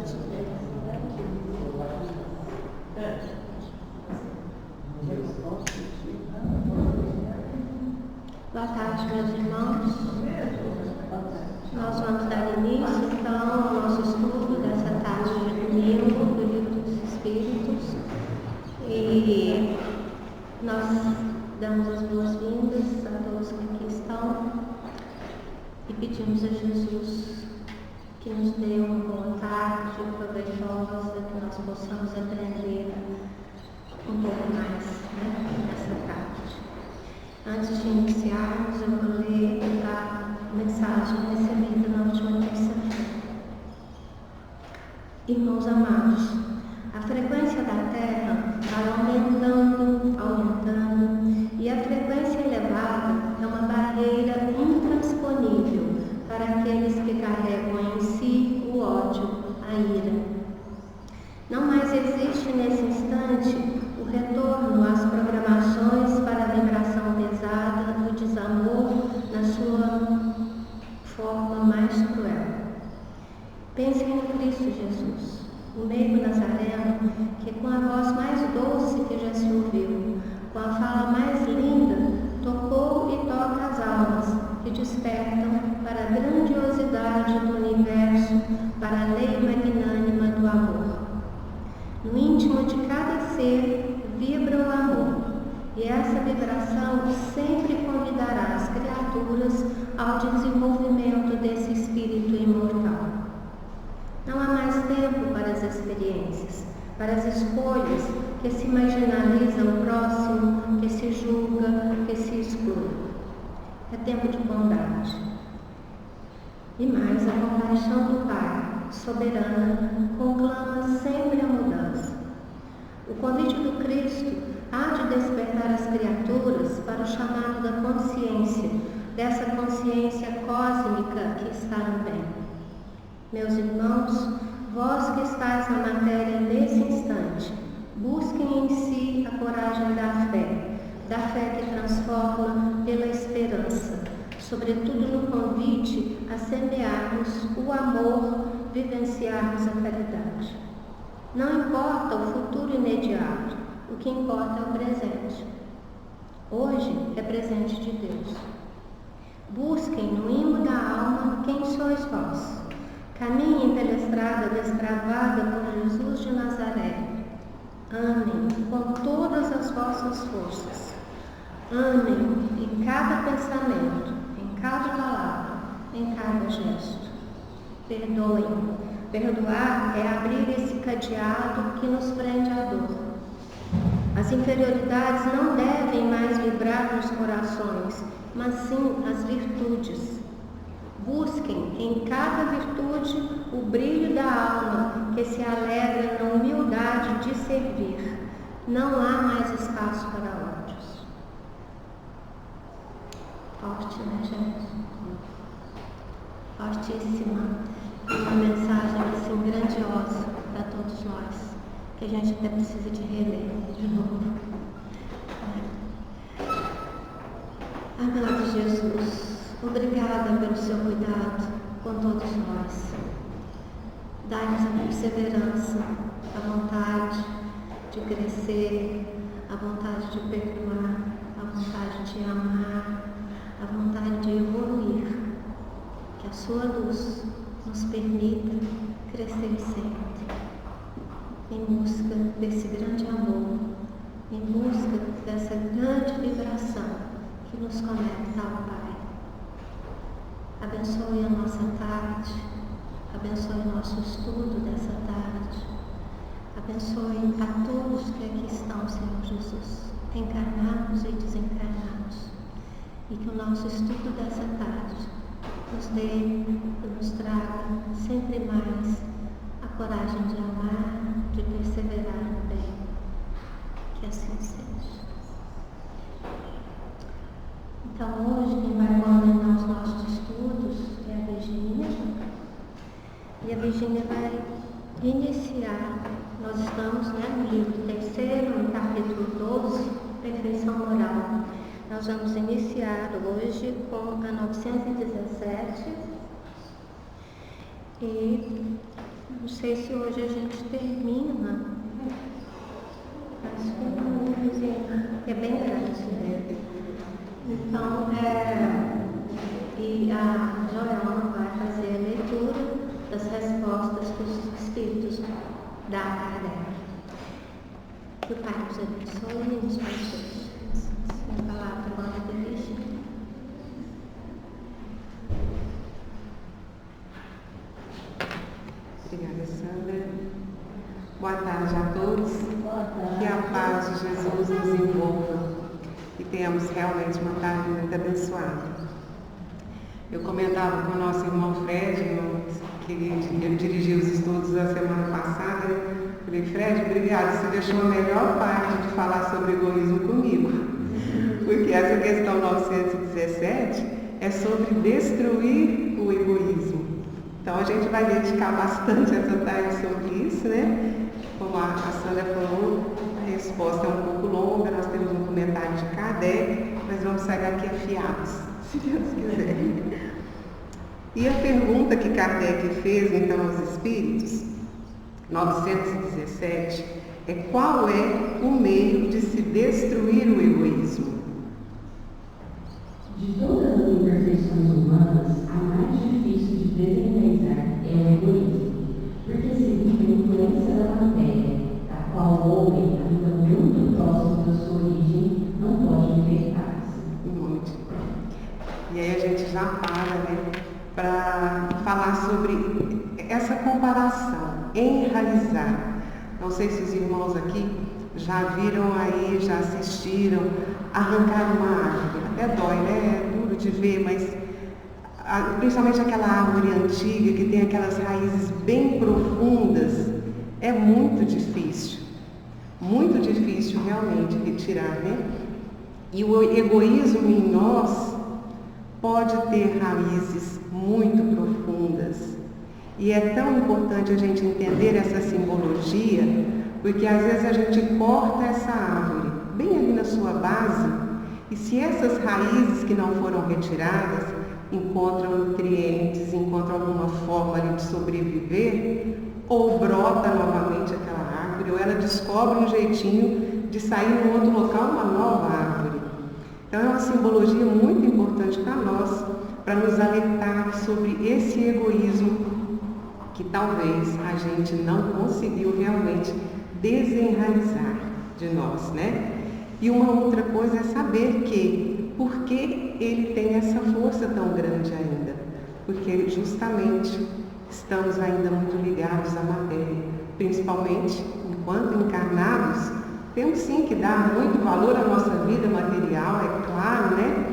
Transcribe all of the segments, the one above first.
Boa tarde, meus irmãos. Nós vamos dar início, então, ao nosso estudo dessa tarde de domingo do Livro dos Espíritos. E nós damos as boas-vindas a todos que aqui estão e pedimos a Jesus que nos dê uma boa tarde proveitosa, que nós possamos aprender um pouco mais, nessa tarde. Antes de iniciarmos, eu vou ler a mensagem recebida na última terça-feira. Irmãos amados, a frequência da Terra vai aumentando, e a frequência elevada é uma barreira intransponível para aqueles que carregam em si o ódio, a ira. Não mais existe nesse instante o retorno às programações para a vibração pesada do desamor na sua forma mais cruel. Pensem no Cristo Jesus, o meigo nazareno, que com a voz mais doce que já se ouviu, com a fala mais linda, tocou e toca as almas que despertam para a grandiosidade do universo, para a lei magnânima do amor. No íntimo de cada ser vibra o amor, e essa vibração sempre convidará as criaturas ao desenvolvimento desse espírito imortal. Não há mais tempo para as experiências, para as escolhas que se marginaliza o próximo, que se julga, que se exclui. É tempo de bondade. E mais, a compaixão do Pai, soberana, conclama sempre a mudança. O convite do Cristo há de despertar as criaturas para o chamado da consciência, dessa consciência cósmica que está no bem. Meus irmãos, vós que estáis na matéria nesse instante, busquem em si a coragem da fé que transforma pela esperança, sobretudo no convite a semearmos o amor, vivenciarmos a caridade. Não importa o futuro imediato, o que importa é o presente. Hoje é presente de Deus. Busquem no imo da alma quem sois vós. Caminhem pela estrada desbravada por Jesus de Nazaré. Amem com todas as vossas forças. Amem em cada pensamento, em cada palavra, em cada gesto. Perdoem. Perdoar é abrir esse cadeado que nos prende à dor. As inferioridades não devem mais vibrar nos corações, mas sim as virtudes. Busquem em cada virtude o brilho da alma que se alegra na humildade de servir. Não há mais espaço para ódios. Forte, né, gente? Fortíssima. Uma mensagem assim grandiosa para todos nós, que a gente até precisa de reler de novo. Amado Jesus, obrigada pelo seu cuidado com todos nós. Dai-nos a perseverança, a vontade de crescer, a vontade de perdoar, a vontade de amar, a vontade de evoluir. Que a sua luz nos permita crescer sempre, em busca desse grande amor, em busca dessa grande vibração que nos conecta ao Pai. Abençoe a nossa tarde, abençoe o nosso estudo dessa tarde, abençoe a todos que aqui estão, Senhor Jesus, encarnados e desencarnados, e que o nosso estudo dessa tarde nos dê e nos traga sempre mais a coragem de amar, de perseverar no bem. Que assim seja. Então hoje quem vai coordenar os nossos estudos é a Virgínia. E a Virgínia vai iniciar, nós estamos no livro 3º, no capítulo 12, Perfeição Moral. Nós vamos iniciar hoje com a 917 e vamos sei se hoje a gente termina. Acho que é bem grande, né? Então, e a Joelma vai fazer a leitura das respostas dos espíritos da Kardec. Que o Pai nos abençoe e nos abençoe. A palavra agora dirige. Obrigada, Sandra. Boa tarde a todos. Boa tarde. Que a paz de Jesus nos envolva e tenhamos realmente uma tarde muito abençoada. Eu comentava com o nosso irmão Fred, que ele dirigiu os estudos da semana passada. Eu falei, Fred, obrigado, você deixou a melhor parte de falar sobre egoísmo comigo. Porque essa questão 917 é sobre destruir o egoísmo. Então a gente vai dedicar bastante essa tarde sobre isso, né? Como a Sandra falou, a resposta é um pouco longa, nós temos um comentário de Kardec, mas vamos sair daqui afiados, se Deus quiser. E a pergunta que Kardec fez então aos espíritos, 917, é qual é o meio de se destruir o egoísmo? De todas as imperfeições humanas, a mais difícil de desenraizar é o egoísmo, porque se vive a influência da matéria, da qual o homem, ainda muito próximo da sua origem, não pode libertar-se. Muito. E aí a gente já para, né, para falar sobre essa comparação, enraizar. Não sei se os irmãos aqui já viram aí, já assistiram arrancar uma árvore. Até dói, né? É duro de ver, mas principalmente aquela árvore antiga que tem aquelas raízes bem profundas, é muito difícil realmente retirar, né? E o egoísmo em nós pode ter raízes muito profundas. E é tão importante a gente entender essa simbologia, porque às vezes a gente corta essa árvore bem ali na sua base, e se essas raízes que não foram retiradas encontram nutrientes, encontram alguma forma ali de sobreviver, ou brota novamente aquela árvore, ou ela descobre um jeitinho de sair em outro local, uma nova árvore. Então é uma simbologia muito importante para nós, para nos alertar sobre esse egoísmo que talvez a gente não conseguiu realmente desenraizar de nós, né? E uma outra coisa é saber por que ele tem essa força tão grande ainda? Porque justamente estamos ainda muito ligados à matéria, principalmente enquanto encarnados, temos sim que dar muito valor à nossa vida material, é claro, né?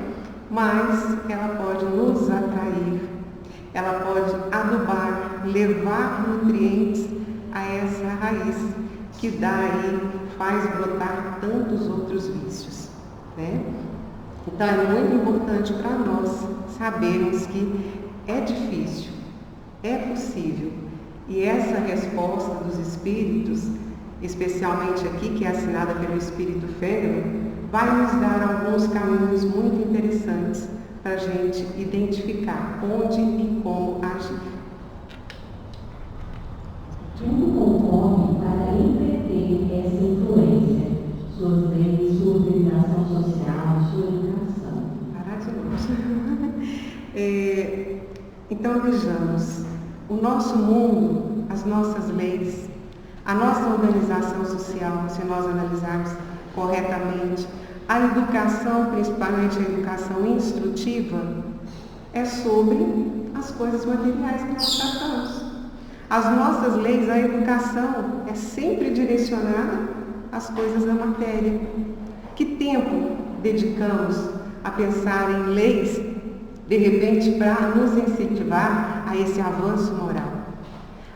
Mas ela pode nos atrair, ela pode adubar, levar nutrientes a essa raiz que daí faz brotar tantos outros vícios, né? Então é muito importante para nós sabermos que é difícil, é possível. E essa resposta dos espíritos, especialmente aqui, que é assinada pelo Espírito Fêmea, vai nos dar alguns caminhos muito interessantes para a gente identificar onde e como agir. Tudo concorre para entreter essa influência, suas leis, sua organização social, sua educação. Parar de novo. Então vejamos, o nosso mundo, as nossas leis, a nossa organização social, se nós analisarmos corretamente, a educação, principalmente a educação instrutiva, é sobre as coisas materiais que nós tratamos. As nossas leis, a educação é sempre direcionada às coisas da matéria. Que tempo dedicamos a pensar em leis, de repente, para nos incentivar a esse avanço moral,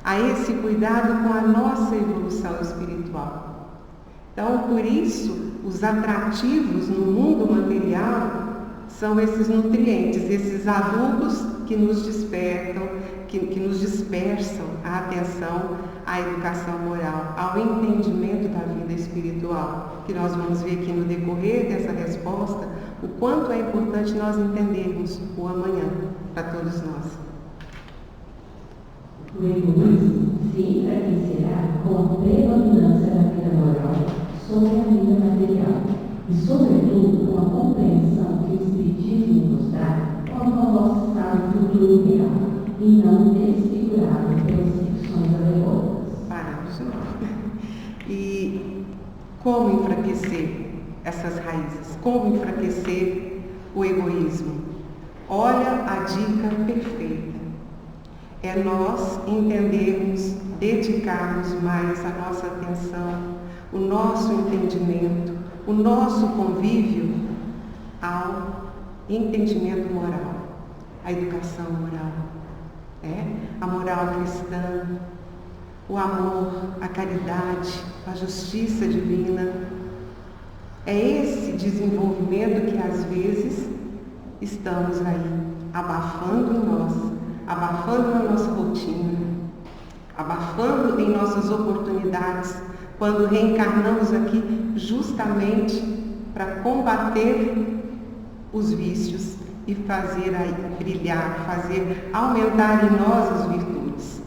a esse cuidado com a nossa evolução espiritual? Então, por isso, os atrativos no mundo material são esses nutrientes, esses adubos que nos despertam, que nos dispersam a atenção à educação moral, ao entendimento da vida espiritual, que nós vamos ver aqui no decorrer dessa resposta, o quanto é importante nós entendermos o amanhã para todos nós. O egoísmo, sim, como enfraquecer essas raízes, como enfraquecer o egoísmo. Olha a dica perfeita. É nós entendermos, dedicarmos mais a nossa atenção, o nosso entendimento, o nosso convívio ao entendimento moral, à educação moral, a moral cristã, o amor, a caridade, a justiça divina. É esse desenvolvimento que às vezes estamos aí abafando em nós, abafando na nossa rotina, abafando em nossas oportunidades, quando reencarnamos aqui justamente para combater os vícios e fazer aí brilhar, fazer aumentar em nós as virtudes.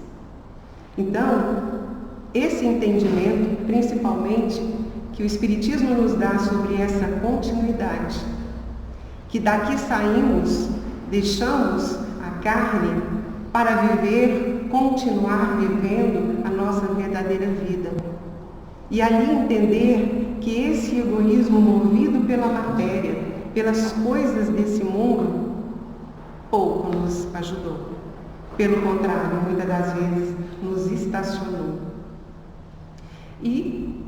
Então, esse entendimento, principalmente, que o Espiritismo nos dá sobre essa continuidade, que daqui saímos, deixamos a carne para viver, continuar vivendo a nossa verdadeira vida. E ali entender que esse egoísmo movido pela matéria, pelas coisas desse mundo, pouco nos ajudou. Pelo contrário, muitas das vezes nos estacionou. E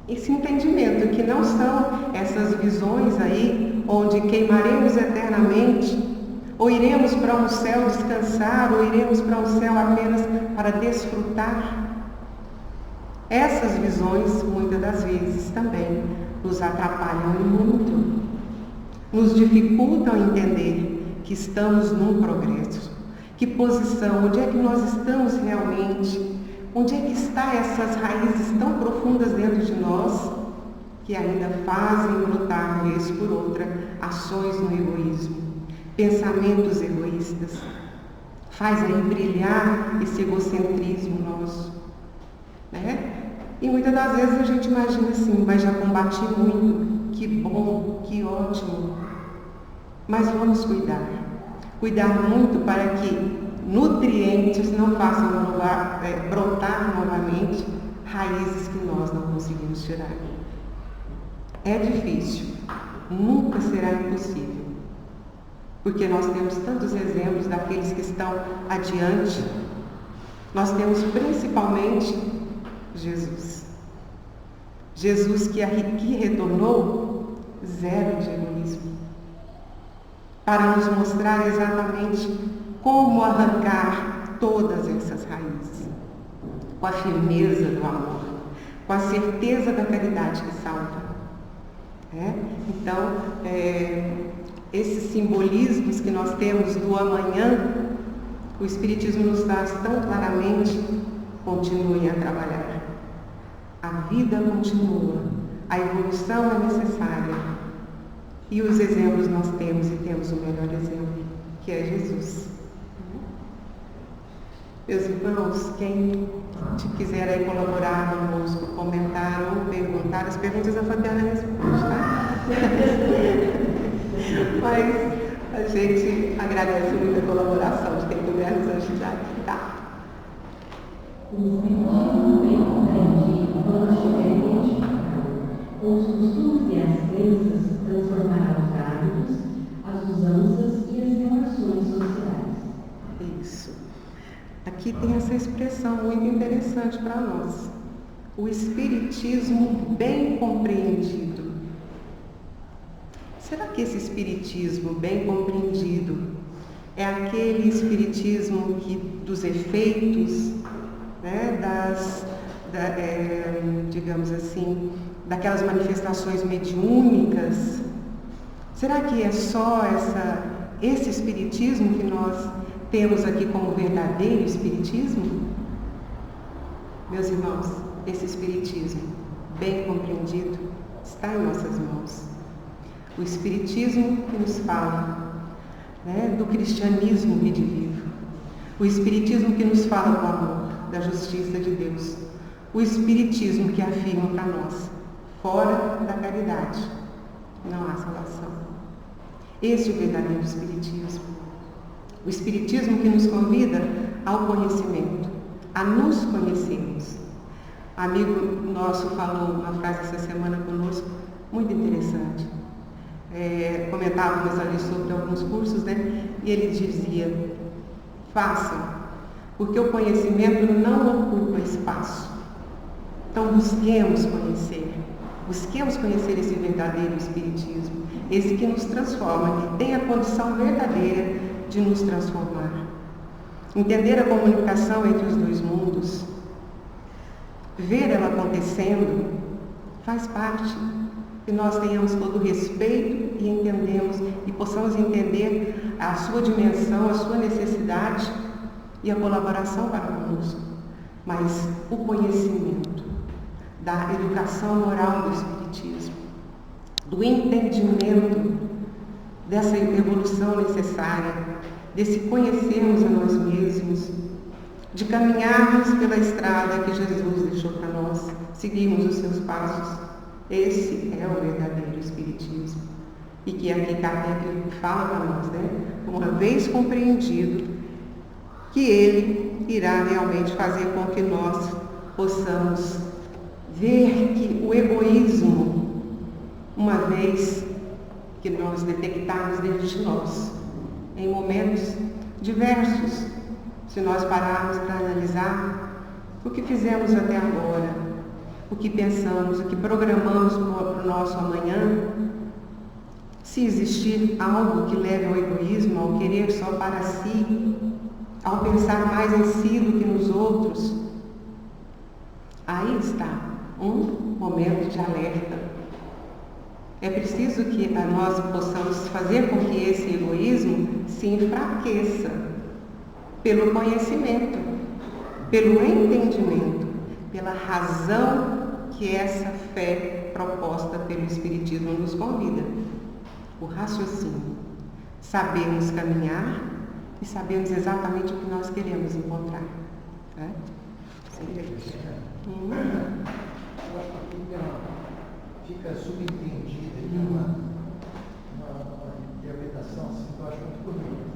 esse entendimento que não são essas visões aí onde queimaremos eternamente, ou iremos para um céu descansar, ou iremos para um céu apenas para desfrutar. Essas visões, muitas das vezes, também nos atrapalham muito, nos dificultam entender que estamos num progresso. Que posição, onde é que nós estamos realmente? Onde é que estão essas raízes tão profundas dentro de nós que ainda fazem brotar, vez por outra, ações no egoísmo, pensamentos egoístas? Faz aí brilhar esse egocentrismo nosso, E muitas das vezes a gente imagina assim, mas já combati muito, que bom, que ótimo. Mas vamos cuidar muito para que nutrientes não façam brotar novamente raízes que nós não conseguimos tirar. É difícil, nunca será impossível, porque nós temos tantos exemplos daqueles que estão adiante. Nós temos principalmente Jesus. Jesus que aqui retornou, zero de egoísmo, para nos mostrar exatamente como arrancar todas essas raízes, com a firmeza do amor, com a certeza da caridade que salva. Então, esses simbolismos que nós temos do amanhã, o Espiritismo nos traz tão claramente: continuem a trabalhar. A vida continua, a evolução é necessária. E os exemplos nós temos, e temos o melhor exemplo, que é Jesus. Meus irmãos, quem quiser aí colaborar conosco, comentar ou perguntar, as perguntas a Fabiana responde, tá? Mas a gente agradece muito a colaboração de quem puder nos ajudar aqui, tá? O Espiritismo bem compreende quando estiver identificado com os costumes e as crenças, transformará os hábitos, as usanças e as relações sociais. Isso. Aqui tem essa expressão muito interessante para nós. O Espiritismo bem compreendido. Será que esse Espiritismo bem compreendido é aquele Espiritismo dos efeitos, digamos assim, daquelas manifestações mediúnicas? Será que é só esse Espiritismo que nós temos aqui como verdadeiro Espiritismo? Meus irmãos, esse Espiritismo bem compreendido está em nossas mãos. O Espiritismo que nos fala do cristianismo redivivo. O Espiritismo que nos fala do amor, da justiça de Deus. O Espiritismo que afirma para nós: fora da caridade não há salvação. Esse é o verdadeiro Espiritismo. O Espiritismo que nos convida ao conhecimento, a nos conhecermos, amigo nosso falou uma frase essa semana conosco, muito interessante. Comentávamos ali sobre alguns cursos, né? E ele dizia, façam, porque o conhecimento não ocupa espaço. Então busquemos conhecer esse verdadeiro Espiritismo, esse que nos transforma, que tem a condição verdadeira de nos transformar. Entender a comunicação entre os dois mundos, ver ela acontecendo, faz parte. Que nós tenhamos todo o respeito e possamos entender a sua dimensão, a sua necessidade e a colaboração para conosco. Mas o conhecimento da educação moral do Espiritismo, do entendimento dessa evolução necessária, desse conhecermos a nós mesmos, de caminharmos pela estrada que Jesus deixou para nós, seguirmos os seus passos. Esse é o verdadeiro Espiritismo. E que aqui Kardec fala para nós, né? Uma vez compreendido, que ele irá realmente fazer com que nós possamos ver que o egoísmo, uma vez que nós detectarmos dentro de nós, em momentos diversos, se nós pararmos para analisar o que fizemos até agora, o que pensamos, o que programamos para o nosso amanhã, se existir algo que leve ao egoísmo, ao querer só para si, ao pensar mais em si do que nos outros, aí está um momento de alerta. É preciso que nós possamos fazer com que esse egoísmo se enfraqueça pelo conhecimento, pelo entendimento, pela razão que essa fé proposta pelo Espiritismo nos convida. O raciocínio. Sabemos caminhar e sabemos exatamente o que nós queremos encontrar. Né? Fica subentendido uma interpretação assim, que eu acho muito bonita.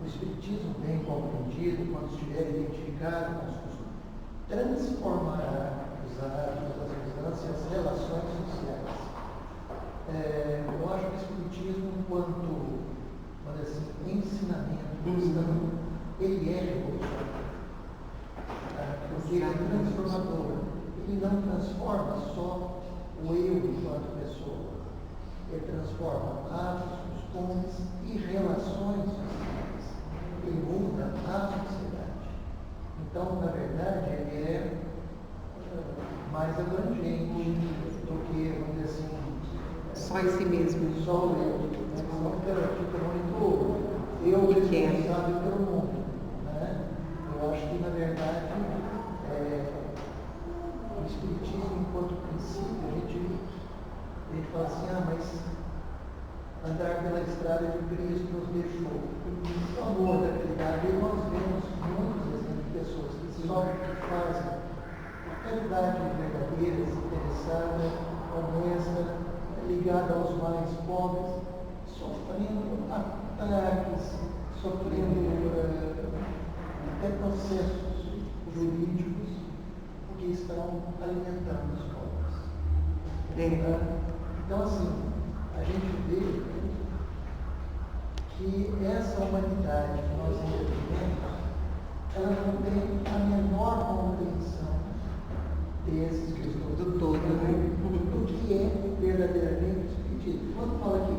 O Espiritismo, bem compreendido, quando estiver identificado com os costumes, transformará os hábitos, as mudanças e as relações sociais. Eu acho que o Espiritismo, enquanto ensinamento cristão, ele é revolucionário. Porque ele é transformador. Ele não transforma só o eu enquanto pessoa. Ele transforma hábitos, costumes e relações sociais. Ele muda a sociedade. Então, na verdade, ele é mais abrangente do que, vamos dizer assim, só em si mesmo. Só o eu. Fica muito eu responsável pelo mundo. Né? Eu acho que, na verdade, o Espiritismo, enquanto princípio, a gente fala assim, mas andar pela estrada de Cristo nos deixou. No amor da caridade, nós vemos muitos exemplos de pessoas que só fazem a caridade verdadeira, desinteressada, honesta, ligada aos mais pobres, sofrendo ataques, sofrendo até processos jurídicos, porque estão alimentando os pobres. Então, assim, a gente vê que essa humanidade que nós vivemos, ela não tem a menor compreensão desses questões Do todo, né? do que é verdadeiramente o Espiritismo. Quando fala aqui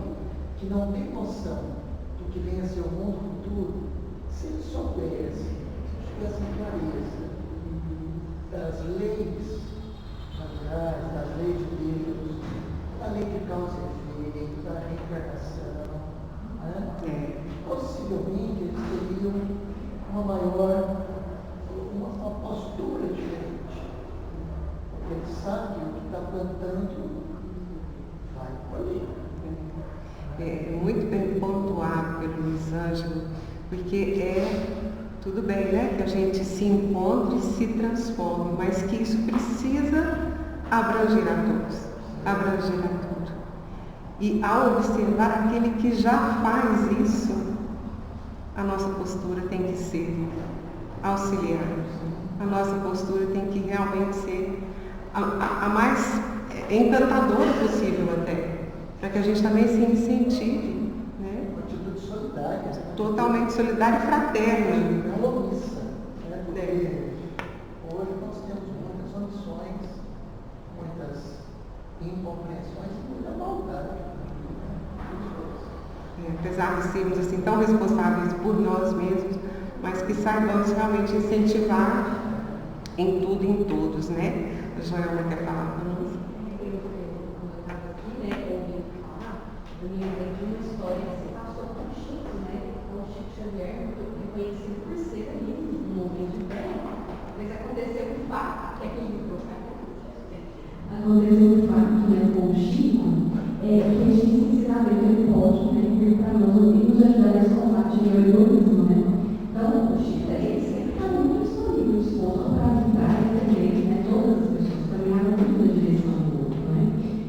que não tem noção do que vem a ser o mundo futuro, se ele soubesse, se tivesse clareza das leis naturais, das leis de Deus, da lei de causa e efeito, da reencarnação, né? Possivelmente eles teriam uma postura diferente. Porque eles sabem que o que está plantando vai colher. É muito bem pontuado pelo Luiz Ângelo, porque tudo bem, né, que a gente se encontre e se transforme, mas que isso precisa abranger a todos, abranger a tudo. E ao observar aquele que já faz isso, a nossa postura tem que ser auxiliar. A nossa postura tem que realmente ser a mais encantadora possível até, para que a gente também se incentive, né? Uma atitude solidária. Né? Totalmente solidária e fraterna. Não omissa, né? Porque hoje nós temos muitas omissões, muitas incompreensões e muita maldade. Apesar de sermos assim tão responsáveis por nós mesmos, mas que saibamos realmente incentivar em tudo e em todos, né? A Joelma quer falar para nós? Quando eu estava aqui, né, ouvindo falar, eu me lembrei de uma história que se passou com o Chico, né? Com o Chico Xavier, reconhecido por ser ali um homem de fé, mas aconteceu um fato, que é que me aconteceu um fato, né, com o Chico, que a gente ensinamento ele pode, né, vir para nós e nos ajudar nesse combate ao egoísmo, né? Então, o Chico, ele sempre estava muito disponível, disposto para ajudar e defender, né, todas as pessoas caminhavam muito na direção do outro, né?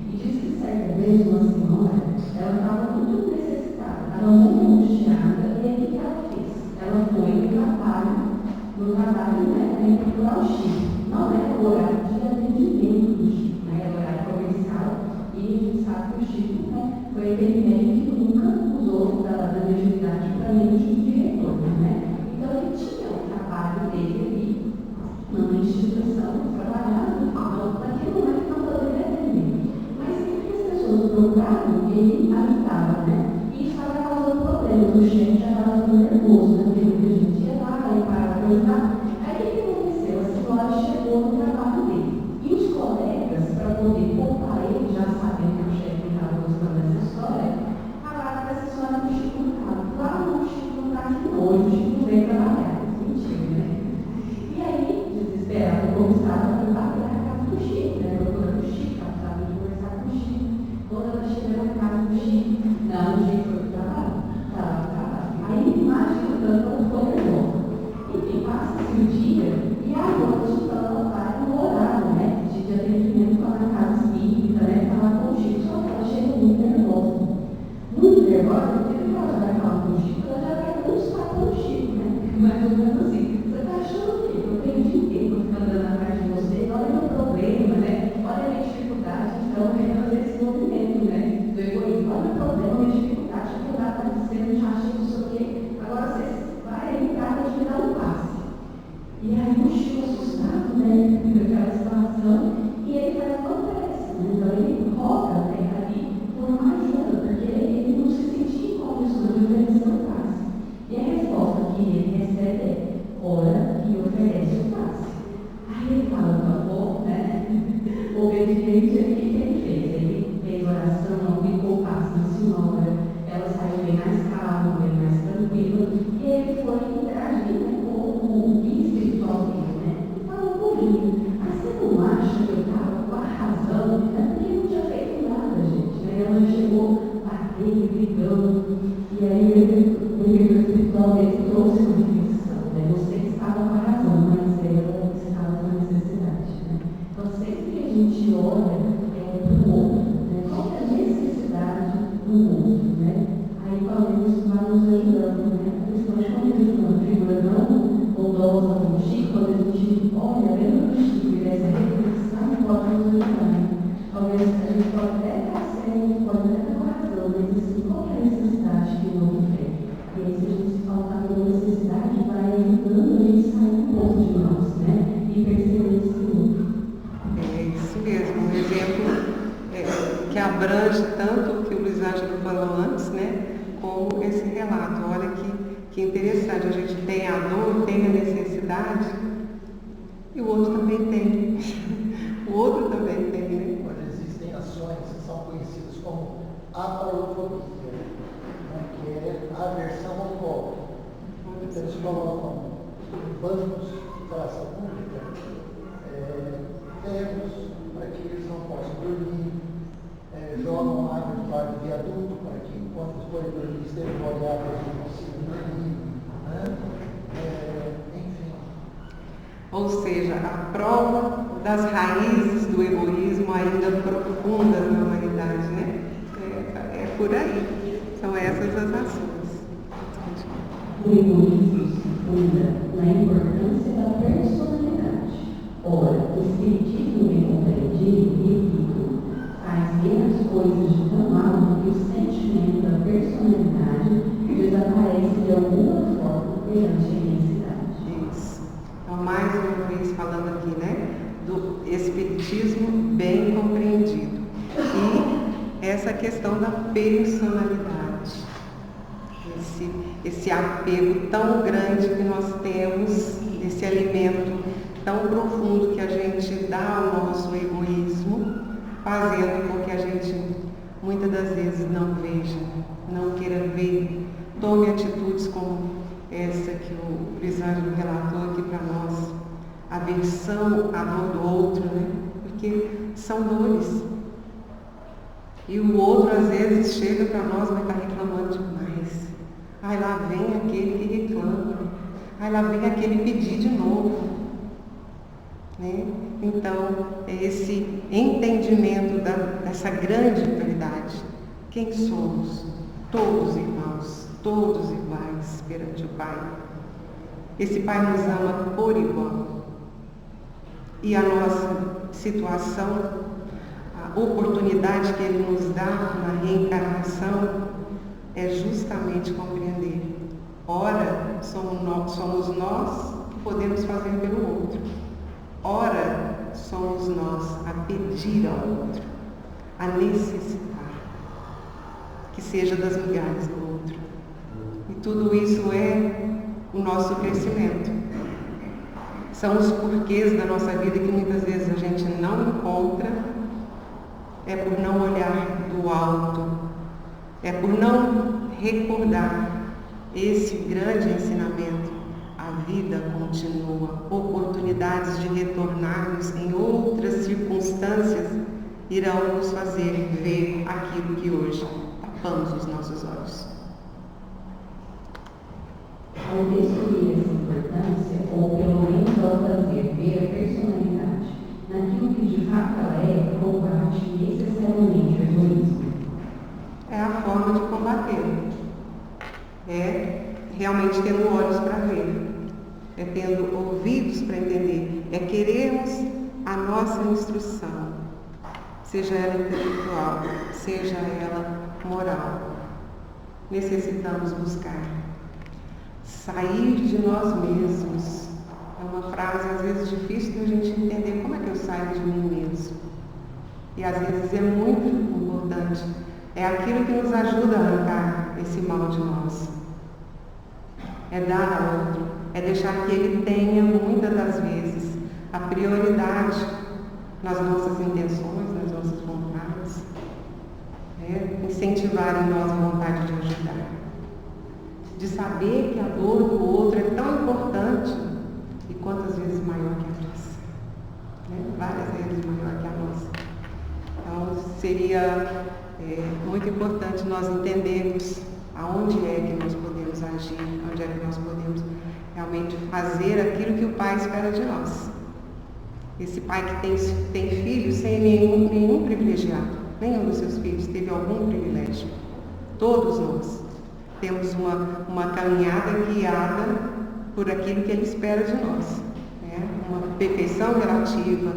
E diz que certa vez uma senhora, ela estava muito necessitada, estava muito angustiada, e aí o que ela fez? Ela foi no trabalho, né, para procurar o Chico. Não era o horário de atendimento do Chico, né, era o horário comercial, e a gente sabe que o Chico, né, foi aquele médico que nunca usou da mediunidade para nenhum tipo de retorno, né? Então ele tinha o trabalho dele ali, numa instituição, trabalhando, naquele momento não poderia atender. Mas sempre que as pessoas procuravam, ele ajudava, né? E isso estava causando problemas. O chefe já estava ficando nervoso, né? Porque a gente ia lá e parava para ajudar. Aí o que aconteceu? A senhora chegou no trabalho dele. E os colegas, para poder poupar ele, já sabendo que o chefe não estava gostando dessa história, falaram para essa senhora que o Chico não estava. Claro, o Chico não está aqui hoje, o Chico não veio trabalhar. Mentira, né? E aí, desesperado, como estava, foi bater na casa do Chico, né? Procurando o Chico, ela precisava de conversar com o Chico. Quando ela chegou na casa do Chico, não, o Chico foi para o trabalho. Estava no trabalho. Aí, imagina, tanto ela ficou nervosa. Enfim, passa-se o dia e à noite, então, ela vai no horário, né? De atendimento lá na casa espírita, né? Falar com o Chico, só que ela chega muito nervosa. Muito nervosa, porque ela já vai falar com o Chico, ela já vai buscar com o Chico, né? Mais ou menos assim. Você está achando o quê? Eu tenho o dia inteiro ficando andando atrás de você, olha o meu problema, né? Olha a minha dificuldade, então eu quero fazer esse movimento, né? Do egoísmo. Olha o meu problema, a minha dificuldade, a dificuldade está dizendo, já achei não sei o quê. Agora você vai aí em casa de me dar um passe. E aí o Chico assustado, né? Daquela situação, e ele vai não pressa, né? Então ele roga, né? Ali por uma ajuda, porque ele não se sentia em condições de oferecer um passe. E a resposta que ele recebe é: ora e oferece o passe. Aí ele fala, tá bom, né? Obediente, o que ele fez? Ele fez oração, aplicou o passe na senhora, ela saiu bem mais calma, bem mais tranquila, e ele foi interagir, né, com o guia espiritual dele, né? E falou comigo, mas você não acha que eu estava com a razão? É porque ele não tinha feito nada, gente, né? Ela chegou batendo, brigando, e aí o guia espiritual dele trouxe uma reflexão, né? Você estava com a razão, mas ela estava com a necessidade, né? Então, sempre que a gente olha para o outro, né? Qual é a necessidade do outro, né? Aí, talvez isso vai nos ajudando, né? Principalmente quando a gente tem uma figura não bondosa como o Chico, quando a gente olha dentro do Chico e essa reflexão pode nos ajudar, né? Talvez a gente pode até estar certo, pode até ter razão, mas assim, qual é a necessidade que o outro tem? E aí, se a gente se faltar pela necessidade, vai ajudando a gente a sair um pouco de nós, né? E perceber esse outro. É isso mesmo, um exemplo que abrange tanto o que o Luiz Ângelo falou antes, né? Como esse relato. Olha que interessante, a gente tem a dor, tem a necessidade, e o outro também tem. O outro também tem, né? Mas existem ações que são conhecidas como aparofobia, né, que é a aversão ao copo. Então, eles colocam bancos de praça pública, ferros para que eles não possam dormir, jogam água debaixo do viaduto para que, quando os corredores estejam molhados, eles não consigam dormir. Né? Enfim. Ou seja, a prova das raízes do egoísmo ainda profundas na humanidade, né? É por aí. São essas as ações. O egoísmo se funda na importância da personalidade. Ora, o espiritismo vem compreender coisas de tão alto que o sentimento da personalidade desaparece de alguma forma perante a imensidade. Isso. Então, mais uma vez falando aqui, né, do espiritismo bem compreendido. E essa questão da personalidade. Esse apego tão grande que nós temos, esse alimento tão profundo que a gente dá ao nosso egoísmo, fazendo com que a gente muitas das vezes não veja, não queira ver, tome atitudes como essa que o Prisângelo relatou aqui para nós, aversão à dor do outro, né? Porque são dores. E o outro às vezes chega para nós e vai estar reclamando demais. Ai, lá vem aquele que reclama. Ai, lá vem aquele pedir de novo. Né? Então, é esse entendimento dessa grande realidade. Quem somos? Todos irmãos, todos iguais perante o Pai. Esse Pai nos ama por igual. E a nossa situação, a oportunidade que Ele nos dá na reencarnação é justamente compreender. Ora, somos nós que podemos fazer pelo outro. Ora, somos nós a pedir ao outro, a necessitar que seja das migalhas do outro. E tudo isso é o nosso crescimento. São os porquês da nossa vida que muitas vezes a gente não encontra, é por não olhar do alto, é por não recordar esse grande ensinamento. A vida continua, oportunidades de retornarmos em outras circunstâncias irão nos fazer ver aquilo que hoje tapamos os nossos olhos. Ao destruir essa importância, ou pelo menos ao fazer ver a personalidade naquilo que de fato ela é, combate necessariamente o egoísmo. É a forma de combater. É realmente tendo olhos para ver. É tendo ouvidos para entender. É querermos a nossa instrução, seja ela intelectual, seja ela moral. Necessitamos buscar. Sair de nós mesmos. É uma frase às vezes difícil de a gente entender. Como é que eu saio de mim mesmo? E às vezes é muito importante. É aquilo que nos ajuda a arrancar esse mal de nós. É dar ao outro. É deixar que ele tenha, muitas das vezes, a prioridade nas nossas intenções, nas nossas vontades. Incentivar em nós a vontade de ajudar. De saber que a dor do outro é tão importante e quantas vezes maior que a nossa. Várias vezes maior que a nossa. Então, seria muito importante nós entendermos aonde é que nós podemos agir, onde é que nós podemos realmente fazer aquilo que o Pai espera de nós. Esse pai que tem filhos sem nenhum privilegiado, nenhum dos seus filhos teve algum privilégio. Todos nós temos uma caminhada guiada por aquilo que Ele espera de nós. Uma perfeição relativa,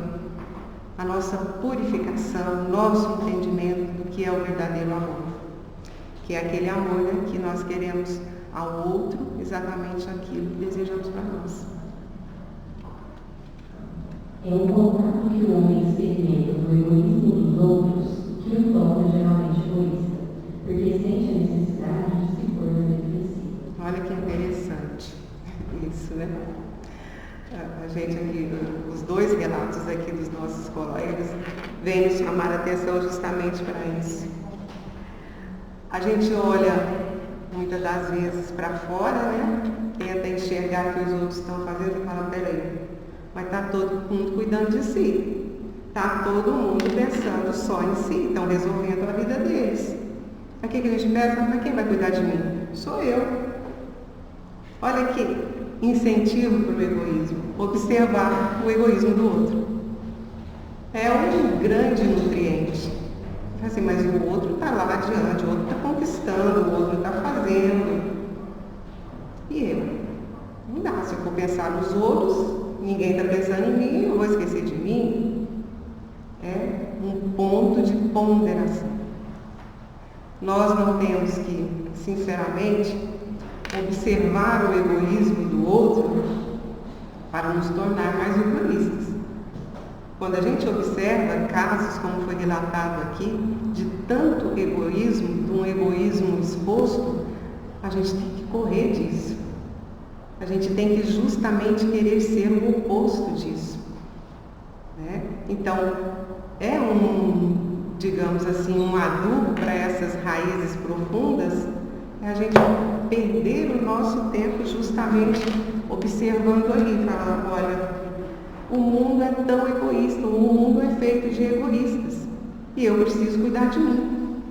a nossa purificação, nosso entendimento do que é o verdadeiro amor. Que é aquele amor que nós queremos ao outro exatamente aquilo que desejamos para nós. É o contato que o homem experimenta do egoísmo dos outros que o torna geralmente egoísta, porque sente a necessidade de se pôr na defensiva. Olha que interessante isso, né? A gente aqui, os dois relatos aqui dos nossos colegas, vêm nos chamar a atenção justamente para isso. A gente olha muitas das vezes para fora, né? Tenta enxergar o que os outros estão fazendo e fala, peraí, mas está todo mundo cuidando de si. Está todo mundo pensando só em si, estão resolvendo a vida deles. Aqui que a gente pensa, mas quem vai cuidar de mim? Sou eu. Olha aqui, incentivo para o egoísmo, observar o egoísmo do outro. É um grande nutriente. Assim, mas o outro está lá adiante, o outro está conquistando, o outro está fazendo. E eu? Não dá, se eu for pensar nos outros, ninguém está pensando em mim, eu vou esquecer de mim. É um ponto de ponderação. nós não temos que, sinceramente, observar o egoísmo do outro para nos tornar mais egoístas. Quando a gente observa casos, como foi relatado aqui, de tanto egoísmo, de um egoísmo exposto, a gente tem que correr disso. A gente tem que justamente querer ser o oposto disso, né? Então, é digamos assim, um adubo para essas raízes profundas, é a gente perder o nosso tempo justamente observando ali, falando, olha, o mundo é tão egoísta, o mundo é feito de egoístas e eu preciso cuidar de mim.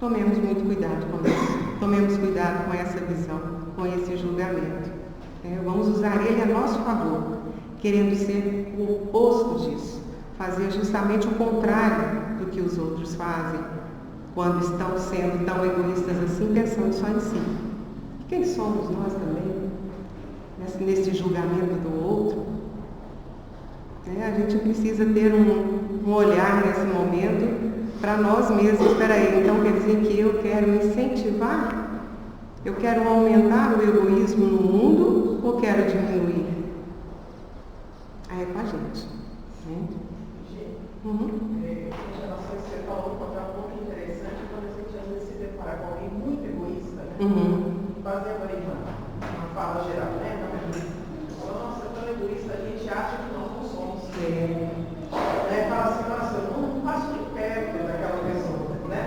Tomemos muito cuidado com isso, tomemos cuidado com essa visão, com esse julgamento. Vamos usar ele a nosso favor, querendo ser o oposto disso, fazer justamente o contrário do que os outros fazem, quando estão sendo tão egoístas assim, pensando só em si. Quem somos nós também, nesse julgamento do outro? A gente precisa ter um olhar nesse momento para nós mesmos. Espera aí, então quer dizer que eu quero incentivar? Eu quero aumentar o egoísmo no mundo ou quero diminuir? Aí é com a gente. Né? A relação que você falou um ponto interessante quando a gente às vezes se depara com alguém muito egoísta, né? Fazendo aí uma fala geral, né? Nossa, é tão egoísta, a gente acha que nós não somos. Fala assim, nossa, eu não passo de perto daquela pessoa, né?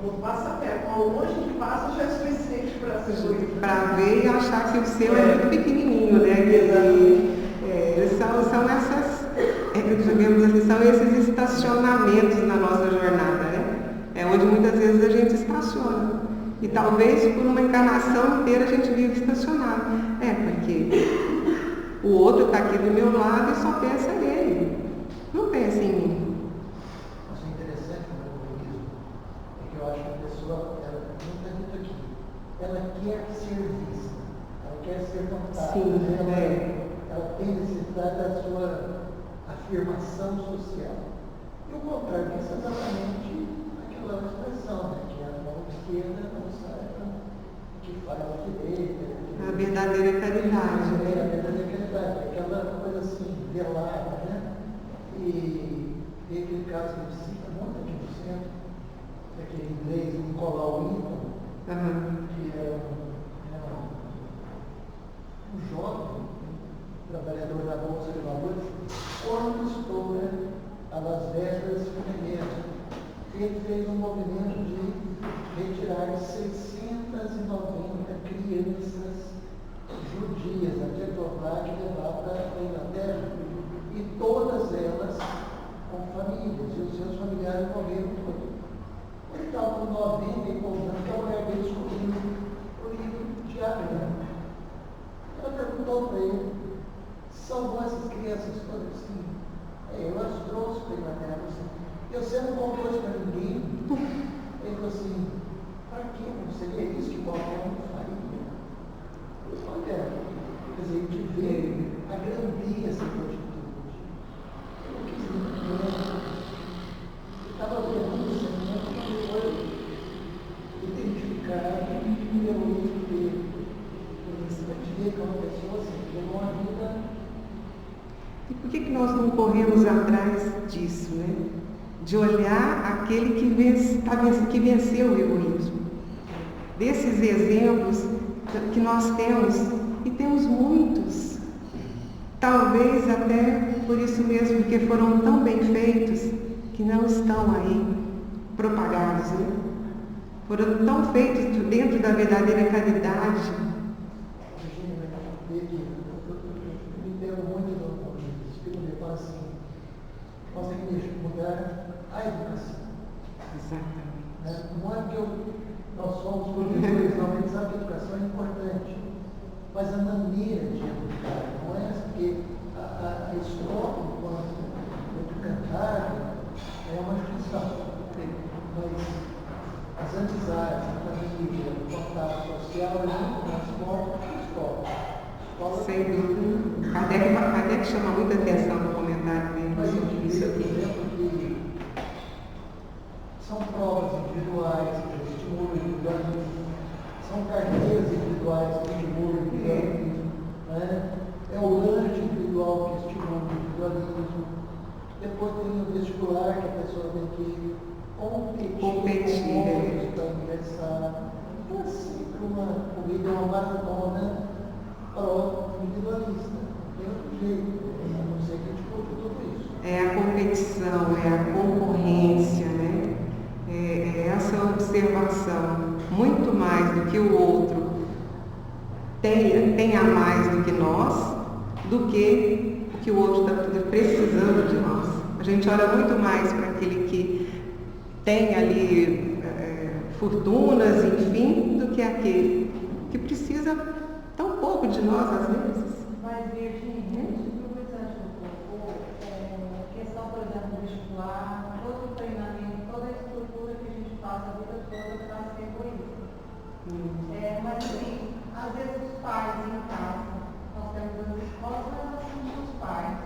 Não passa perto, mas longe que passa já é suficiente para ser egoísta. Para ver e achar que o seu é muito pequenininho, né? São essas, digamos assim, são esses estacionamentos na nossa jornada, né? É onde muitas vezes a gente estaciona. E talvez por uma encarnação inteira a gente vive estacionado. Porque o outro está aqui do meu lado e só pensa nele. Não pensa em mim. Mas o interessante no egoísmo é que eu acho que a pessoa, ela não está muito aqui. Ela quer ser vista, ela quer ser notada. Sim, ela tem necessidade da sua afirmação social. E o contrário disso é exatamente aquela expressão, né? Que a mão esquerda não saiba que fala a direita. A verdadeira caridade. A verdadeira caridade, aquela coisa assim, velada, né? E tem aquele caso que a gente cita muito aqui no centro, daquele inglês Nicolau Winton, que é um jovem, trabalhador da Bolsa de Valores, conquistou as vésperas femininas. Ele fez um movimento de retirar 690 crianças judias da Tchecoslováquia e levar para a Inglaterra. E todas elas com famílias, e os seus familiares morreram todos. Ele estava com 90 e poucos anos, que a mulher dele descobriu o livro de Abraham. Ela perguntou para ele: salvou essas crianças todas? Sim. Eu as trouxe para a Inglaterra. E você não contou isso para ninguém? Ele falou assim: para quê? Não seria isso que qualquer um faria? Olha, quer dizer, a gente vê a grandeza da atitude. Eu não quis entender. Eu estava vendo o sentimento que foi identificado pelo uso dele. A gente vê que uma pessoa assim, levou uma vida. E por que nós não corremos atrás disso, né? De olhar aquele que venceu o egoísmo. Desses exemplos que nós temos, e temos muitos, talvez até por isso mesmo, porque foram tão bem feitos, que não estão aí propagados, né? Foram tão feitos dentro da verdadeira caridade. Eu entendo muito do Espírito de fala assim: nós temos que mudar a educação. Exatamente. Não é que nós somos professores, não, a gente sabe que a educação é importante, mas a maneira de educar não é essa, porque a escola, enquanto educandário, é uma instituição, mas as amizades, a família, o contato social é muito mais forte que a escola. Sem dúvida. Kardec chama muita atenção no comentário dele Mas sobre isso aqui. que são provas individuais. do que competir com Competir. para ingressar. Então, é sempre uma corrida, uma maratona pró-individualista. Não tem outro jeito, a não ser que a gente curte tudo isso. É a competição, é a concorrência, né? É essa observação, muito mais do que o outro tenha mais do que nós, do que o que o outro está precisando de nós. A gente olha muito mais para aquele que tem ali fortunas, enfim, do que aquele que precisa tão pouco de nós às vezes. Mas, Virginia, aproveitando um pouco, questão, por exemplo, do vestibular, todo o treinamento, toda a estrutura que a gente passa a vida toda para ser egoísta. Mas, assim, às vezes os pais em casa, nós temos as escolas, mas nós somos os pais.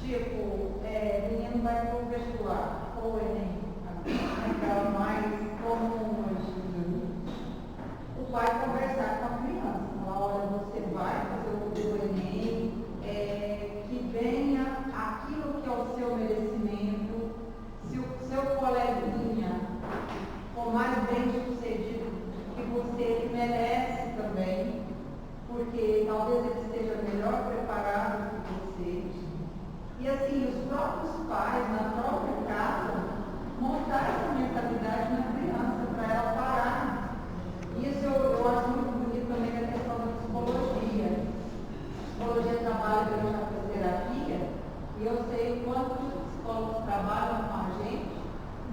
Tipo, o menino vai para o vestibular, ou o Enem, aquela mais comum hoje. O pai conversar com a criança, falar, olha, você vai fazer o Enem, que venha aquilo que é o seu merecimento, se o seu coleguinha for mais bem sucedido que você, ele merece também, porque talvez ele esteja melhor preparado que você. E assim, os próprios pais, na própria casa, montar essa mentalidade na criança, para ela parar. Isso eu acho muito bonito também a questão da psicologia. A psicologia trabalha durante a terapia, e eu sei quanto os psicólogos trabalham com a gente,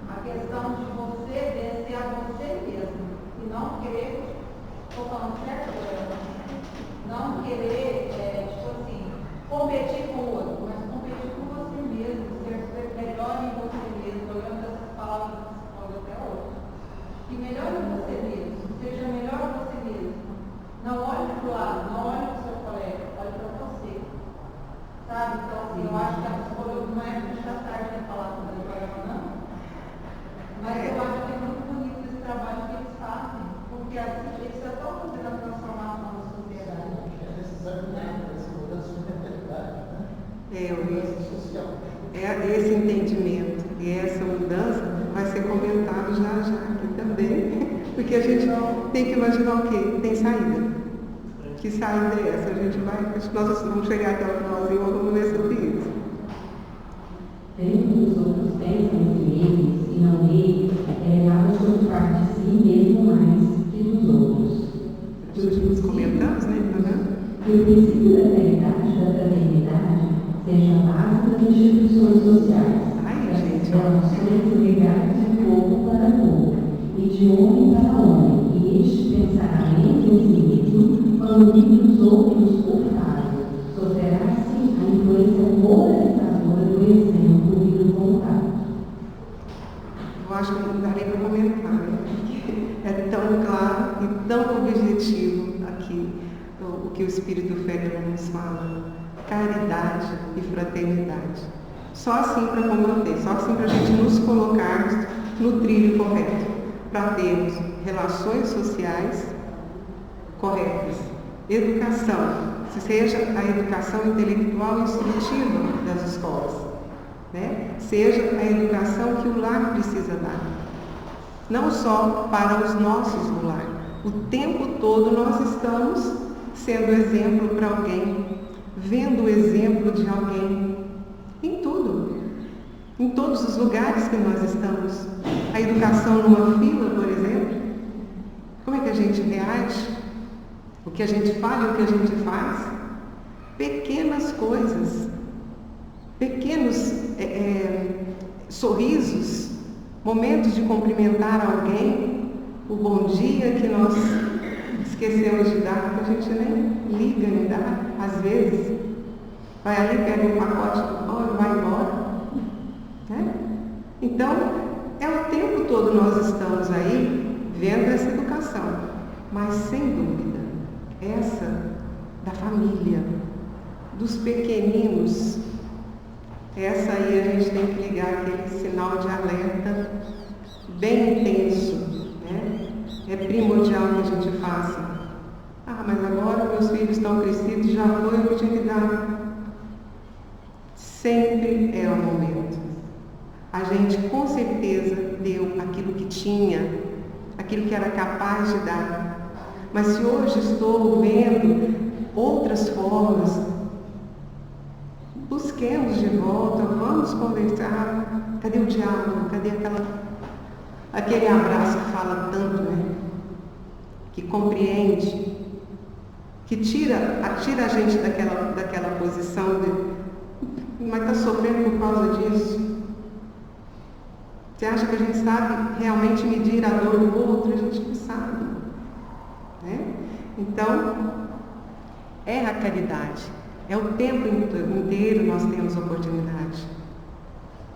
a questão de você vencer a você mesmo, e não querer, estou falando certo, não querer, tipo assim, competir com o outro, mas competir com você mesmo, ser melhor em você mesmo, olhando essas palavras do psicólogo até hoje. E melhore você mesmo, seja melhor você mesmo. Não olhe para o lado, não olhe para o seu colega, olhe para você. Sabe? Então, assim, eu acho que a psicologia não é puxar tarde de falar sobre o programa, não. Mas eu acho que é muito bonito esse trabalho que eles fazem, porque assim, eles já estão fazendo a transformação da sociedade. É necessário essa mudança de mentalidade, né? Mudança social. Esse entendimento e essa mudança vai ser comentado já aqui também, porque a gente tem que imaginar o quê? Tem saída. Que saída é essa? A gente nós vamos chegar até o finalzinho, vamos ver sobre isso. Tendo que os outros pensam entre eles e não eles, nada sobre parte de si mesmo mais que dos outros. Nos comentamos, né? Que o princípio da caridade e da fraternidade seja a base das instituições sociais, das relações ligadas de povo para povo e de homem para homem, e este pensará em si mesmo quando dos outros o fazem, sofrerá-se a influência moralizadora do exemplo e do contato. Eu acho que não dá nem para comentar, né? É tão claro e tão objetivo aqui o que o Espírito Federal nos fala. Caridade e fraternidade. Só assim para combater, só assim para a gente nos colocarmos no trilho correto, para termos relações sociais corretas, educação, seja a educação intelectual e instrutiva das escolas, né? Seja a educação que o lar precisa dar, não só para os nossos do lar. O tempo todo nós estamos sendo exemplo para alguém, vendo o exemplo de alguém, em tudo, em todos os lugares que nós estamos. A educação numa fila, por exemplo, como é que a gente reage? O que a gente fala e o que a gente faz? Pequenas coisas, pequenos sorrisos, momentos de cumprimentar alguém, o bom dia que nós esquecemos de dar, porque a gente nem liga em dar, às vezes. Vai ali, pega um pacote e vai embora. Né? Então, o tempo todo nós estamos aí vendo essa educação, mas sem dúvida, essa da família, dos pequeninos, essa aí a gente tem que ligar aquele sinal de alerta bem intenso, né? É primordial que a gente faça. Mas agora meus filhos estão crescidos, já foi o que tinha que dar. Sempre é o momento. a gente com certeza deu aquilo que tinha, aquilo que era capaz de dar. Mas se hoje estou vendo outras formas, busquemos de volta, vamos conversar. Cadê o diálogo? Cadê aquele abraço que fala tanto, né? Que compreende, que tira a gente daquela posição de mas está sofrendo por causa disso. Você acha que a gente sabe realmente medir a dor do outro? A gente não sabe, né? Então, é a caridade. É o tempo inteiro nós temos oportunidade.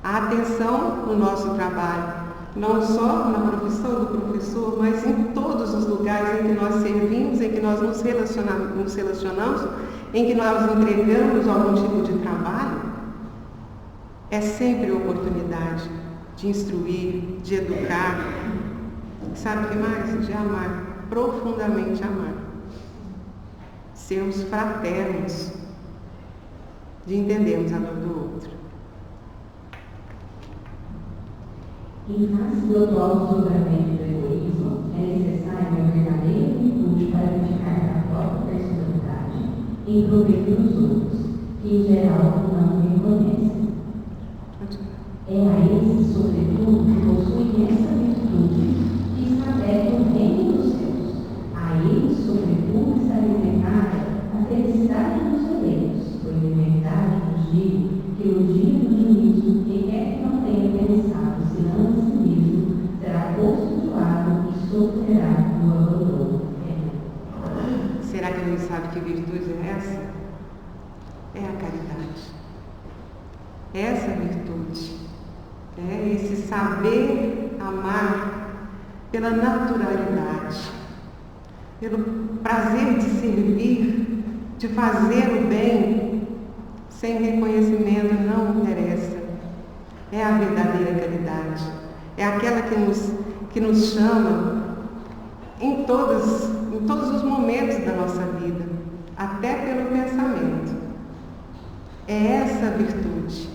A atenção no nosso trabalho, não só na profissão do professor, mas em todos os lugares em que nós servimos, em que nós nos relacionamos, em que nós entregamos algum tipo de trabalho, é sempre oportunidade de instruir, de educar. Sabe o que mais? De amar, profundamente amar. Sermos fraternos, de entendermos a dor do outro. Em face do atual desdobramento do egoísmo, é necessária uma verdadeira virtude para edificar a própria personalidade em proveito dos outros, que em geral não reconhecem. É a esses, sobretudo, que possuem essa virtude que está aberto o reino dos céus. A eles, sobretudo, está limitada a felicidade dos eleitos. Pois, em verdade, vos digo que no dia do juízo, quem quer que não tenha pensado senão em si mesmo, será posto de lado e sofrerá no abandono. Será que a gente sabe que virtude é essa? É a caridade. Essa virtude. É esse saber amar pela naturalidade, pelo prazer de servir, de fazer o bem, sem reconhecimento não interessa. É a verdadeira caridade. É aquela que nos chama em todos os momentos da nossa vida, até pelo pensamento. É essa virtude.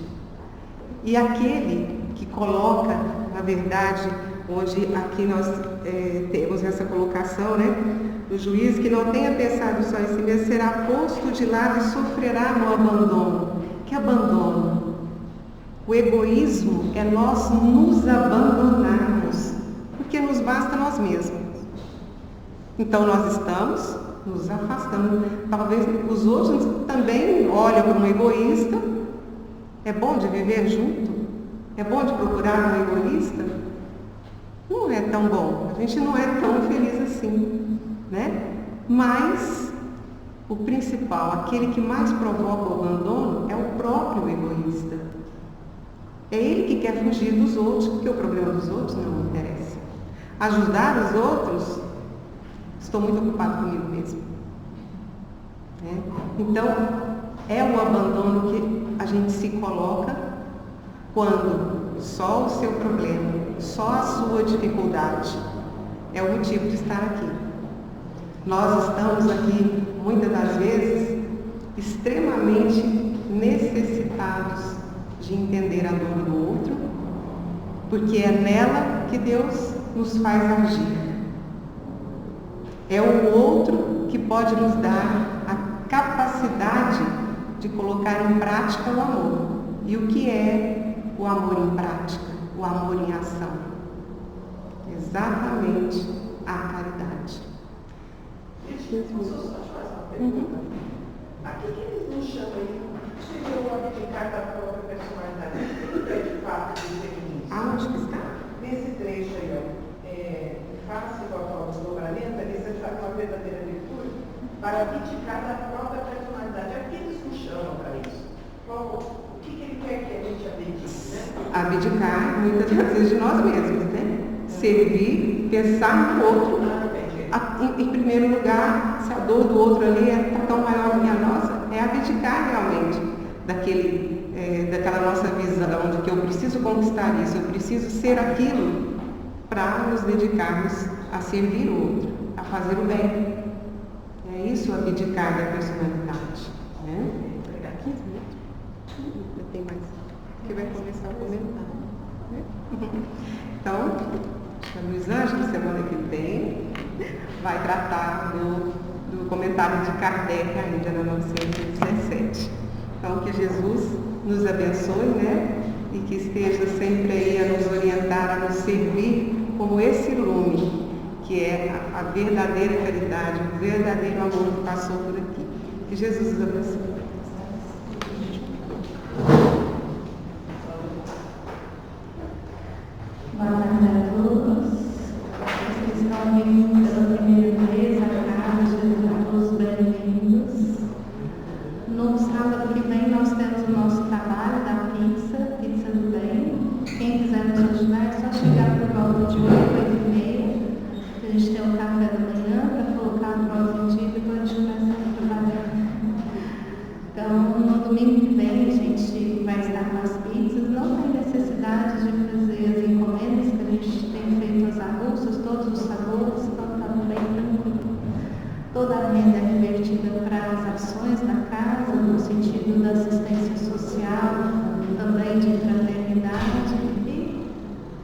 E aquele que coloca, na verdade, hoje aqui nós temos essa colocação, né, do juiz, que não tenha pensado só em si mesmo, será posto de lado e sofrerá no abandono. Que abandono? O egoísmo é nós nos abandonarmos, porque nos basta nós mesmos. Então nós estamos nos afastando. Talvez os outros também olham para um egoísta. É bom de viver junto? É bom de procurar um egoísta? Não é tão bom. A gente não é tão feliz assim, né? Mas o principal, aquele que mais provoca o abandono, é o próprio egoísta. É ele que quer fugir dos outros, porque o problema dos outros não me interessa. Ajudar os outros, estou muito ocupado comigo mesmo. Né? Então, é o abandono que a gente se coloca quando só o seu problema, só a sua dificuldade é o motivo de estar aqui. Nós estamos aqui, muitas das vezes, extremamente necessitados de entender a dor do outro, porque é nela que Deus nos faz agir. É o outro que pode nos dar a capacidade de colocar em prática o amor. E o que é o amor em prática, o amor em ação? Exatamente a caridade. Posso só te fazer uma pergunta? Aqui que eles nos chamam aí, seria o abdicar da própria personalidade. O que é de fato de feminismo? Aonde que está? Nesse trecho aí, em face do atual desdobramento, ali você faz uma verdadeira virtude para abdicar da própria personalidade. Aqui eles nos chamam para isso. O que ele quer que a gente abdique, né? Abdicar, muitas vezes, de nós mesmos, né? Servir, pensar no outro. Em primeiro lugar, se a dor do outro ali é tão maior que a nossa, é abdicar realmente daquela nossa visão de que eu preciso conquistar isso, eu preciso ser aquilo, para nos dedicarmos a servir o outro, a fazer o bem. É isso, abdicar da personalidade. Né? Vou pegar 15 minutos. Tem mais. Que vai começar a comentar. né? Então, a Luiz Ângela, semana que vem, vai tratar do comentário de Kardec ainda na 917. Então, que Jesus nos abençoe, né? E que esteja sempre aí a nos orientar, a nos servir como esse lume, que é a verdadeira caridade, o verdadeiro amor que passou por aqui. Que Jesus nos abençoe. Boa tarde a todos. Vocês estão vindo pela primeira vez à casa, sejam todos bem-vindos. No sábado que vem nós temos o nosso trabalho da Pizza do Bem. Quem quiser nos ajudar é só chegar por volta de 8, 8h30. A gente tem o café da manhã para colocar a prova em dia e depois a gente começa a trabalhar. Então, no domingo que vem a gente vai estar com as pizzas. Não tem necessidade de fazer as encomendas, que a gente tem feito as avulsas, todos os sabores, então está bem tranquilo. Toda a renda é revertida para as ações da casa, no sentido da assistência social, também de fraternidade, e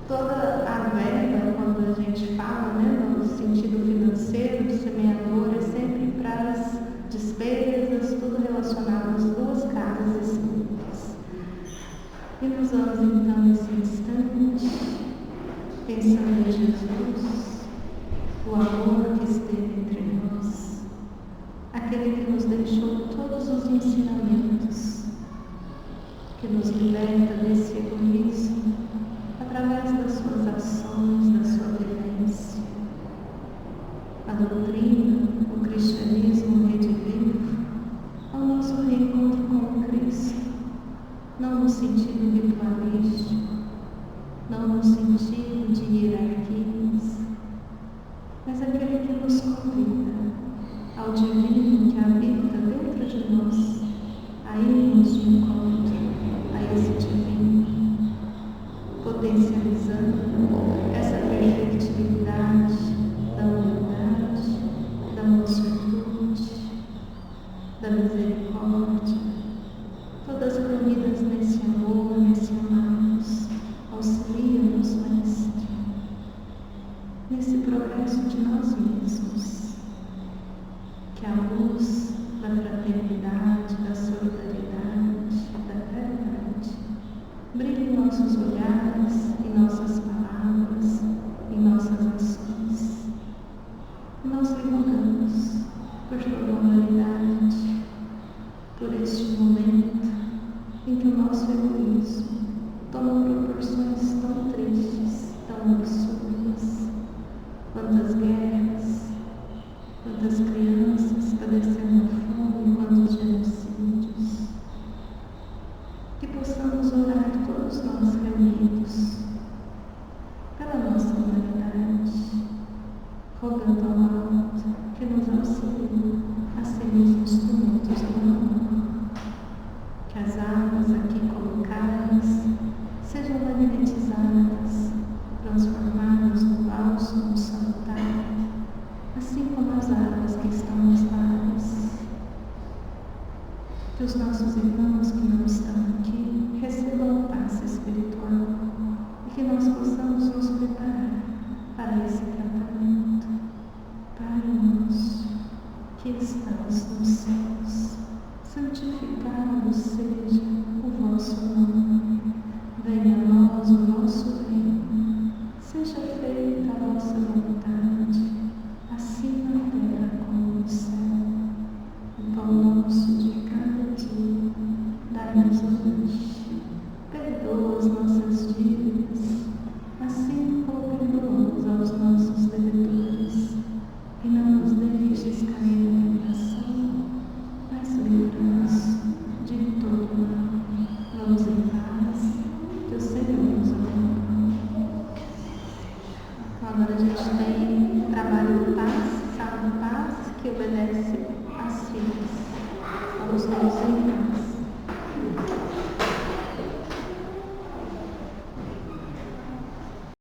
toda a verba, quando a gente fala, né, no sentido financeiro, do semeador, é sempre para as despesas, tudo relacionado às duas casas espíritas. E nós vamos então nesse instante, pensando em Jesus, o amor que esteve entre nós, aquele que nos deixou todos os ensinamentos, que nos liberta desse egoísmo através das suas ações, da sua vivência. A doutrina, o cristianismo redivivo, ao nosso reencontro com o Cristo, não no sentido ritualístico, não no sentido de hierarquias, mas aquele que nos convida ao divino que habita dentro de nós, a irmos de encontro a esse divino, potencializando essa perfectibilidade da humildade, da mansuetude, da misericórdia, todas reunidas nesse amor, nesse amarmos. Auxilia-nos, Mestre, nesse progresso de nós mesmos, que a luz da fraternidade, da solidariedade, da caridade brilhe em nossos olhares, em nossas palavras, em nossas ações. Nós lhe rogamos por toda a humanidade, por este momento em que o nosso egoísmo toma proporções tão tristes, tão absurdas. Quantas guerras, quantas crianças padecendo fome, quantos genocídios. Que possamos orar todos nós reunidos pela nossa humanidade, rogando ao alto que nos auxilie a sermos instrumentos do amor. Que as almas aqui colocadas sejam magnetizadas, transformadas no bálsamo salutar, assim como as águas que estão nos lares. Que os nossos irmãos que não estão aqui recebam a paz espiritual e que nós possamos nos preparar para esse tratamento. Pai nosso, que estás nos céus, santificado seja o vosso nome. Venha a nós o vosso reino. Seja feita a vossa vontade, assim na terra como no céu. O pão nosso de cada dia, dai-nos hoje. Perdoa as nossas dívidas, assim como perdoamos aos nossos devedores. E não nos deixes cair em tentação, mas livra-nos de todo mal. Vamos em paz, que o Senhor nos acompanhe. Agora a gente tem trabalho do passe, sábado do passe, que obedece às filhas. Vamos nos encontrar.